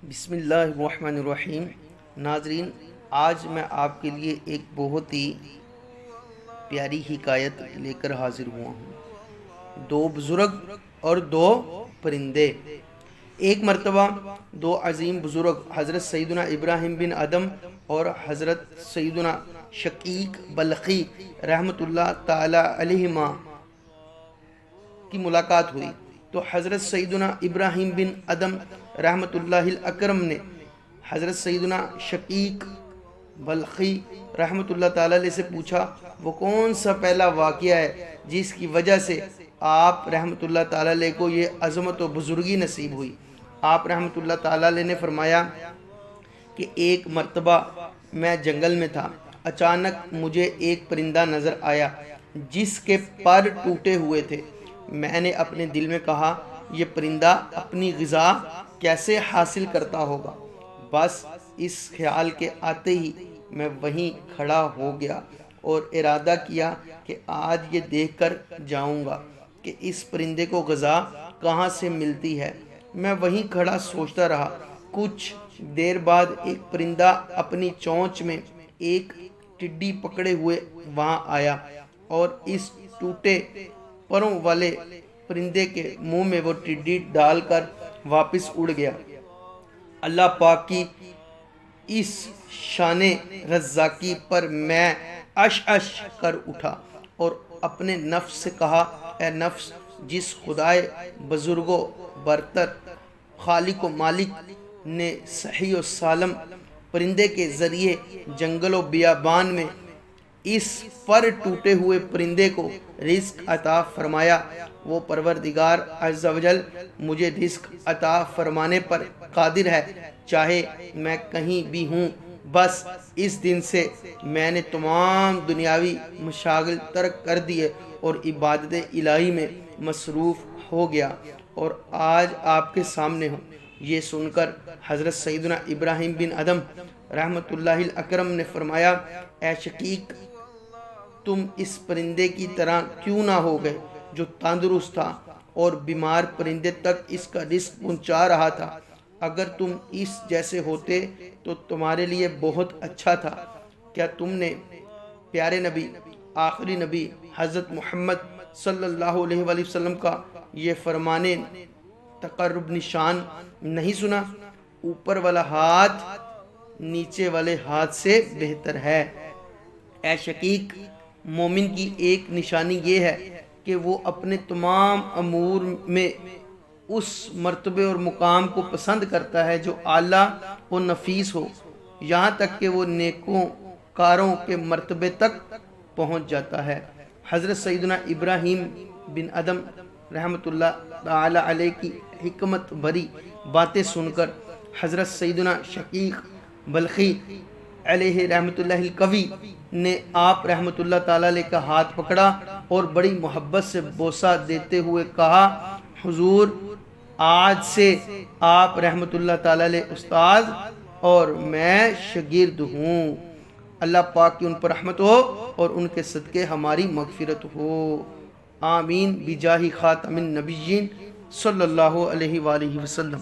بسم اللہ الرحمن الرحیم۔ ناظرین، آج میں آپ کے لیے ایک بہت ہی پیاری حکایت لے کر حاضر ہوا ہوں۔ دو بزرگ اور دو پرندے۔ ایک مرتبہ دو عظیم بزرگ حضرت سیدنا ابراہیم بن ادم اور حضرت سیدنا شقیق بلخی رحمۃ اللہ تعالی علیہما کی ملاقات ہوئی تو حضرت سیدنا ابراہیم بن ادم رحمۃ اللہ الاکرم نے حضرت سیدنا شقیق بلخی رحمۃ اللہ تعالیٰ علیہ سے پوچھا، وہ کون سا پہلا واقعہ ہے جس کی وجہ سے آپ رحمۃ اللہ تعالیٰ علیہ کو یہ عظمت و بزرگی نصیب ہوئی؟ آپ رحمۃ اللہ تعالیٰ علیہ نے فرمایا کہ ایک مرتبہ میں جنگل میں تھا، اچانک مجھے ایک پرندہ نظر آیا جس کے پر ٹوٹے ہوئے تھے۔ میں نے اپنے دل میں کہا، یہ پرندہ اپنی غذا کیسے حاصل کرتا ہوگا؟ بس اس خیال کے آتے ہی میں وہیں کھڑا ہو گیا اور ارادہ کیا کہ آج یہ دیکھ کر جاؤں گا کہ اس پرندے کو غذا کہاں سے ملتی ہے۔ میں وہیں کھڑا سوچتا رہا۔ کچھ دیر بعد ایک پرندہ اپنی چونچ میں ایک ٹڈی پکڑے ہوئے وہاں آیا اور اس ٹوٹے پروں والے پرندے کے منہ میں وہ ٹڈی ڈال کر واپس اڑ گیا۔ اللہ پاک کی اس شان رزاقی پر میں اش کر اٹھا اور اپنے نفس سے کہا، اے نفس، جس خدائے بزرگ و برتر خالق و مالک نے صحیح و سالم پرندے کے ذریعے جنگل و بیابان میں اس پر ٹوٹے ہوئے پرندے کو رزق عطا فرمایا، وہ پروردگار عز و جل مجھے رزق عطا فرمانے پر قادر ہے، چاہے میں کہیں بھی ہوں۔ بس اس دن سے میں نے تمام دنیاوی مشاغل ترک کر دیے اور عبادت الہی میں مصروف ہو گیا اور آج آپ کے سامنے ہوں۔ یہ سن کر حضرت سیدنا ابراہیم بن ادم رحمۃ اللہ الاکرم نے فرمایا، اے شقیق، تم اس پرندے کی طرح کیوں نہ ہو گئے جو تندرست تھا اور بیمار پرندے تک اس کا رزق پہنچا رہا تھا؟ اگر تم اس جیسے ہوتے تو تمہارے لیے بہت اچھا تھا۔ کیا تم نے پیارے نبی، آخری نبی حضرت محمد صلی اللہ علیہ وآلہ وسلم کا یہ فرمانے تقرب نشان نہیں سنا؟ اوپر والا ہاتھ نیچے والے ہاتھ سے بہتر ہے۔ اے شقیق، مومن کی ایک نشانی یہ ہے کہ وہ اپنے تمام امور میں اس مرتبے اور مقام کو پسند کرتا ہے جو اعلیٰ و نفیس ہو، یہاں تک کہ وہ نیکوں کاروں کے مرتبے تک پہنچ جاتا ہے۔ حضرت سیدنا ابراہیم بن ادم رحمۃ اللہ تعالی علیہ کی حکمت بھری باتیں سن کر حضرت سیدنا شقیق بلخی علیہ رحمۃ اللہ القوی نے آپ رحمۃ اللہ تعالی علیہ کا ہاتھ پکڑا اور بڑی محبت سے بوسہ دیتے ہوئے کہا، حضور، آج سے آپ رحمۃ اللہ تعالی علیہ استاد اور میں شاگرد ہوں۔ اللہ پاک کی ان پر رحمت ہو اور ان کے صدقے ہماری مغفرت ہو، آمین، بجاہ خاتم النبیین صلی اللہ علیہ وآلہ وسلم۔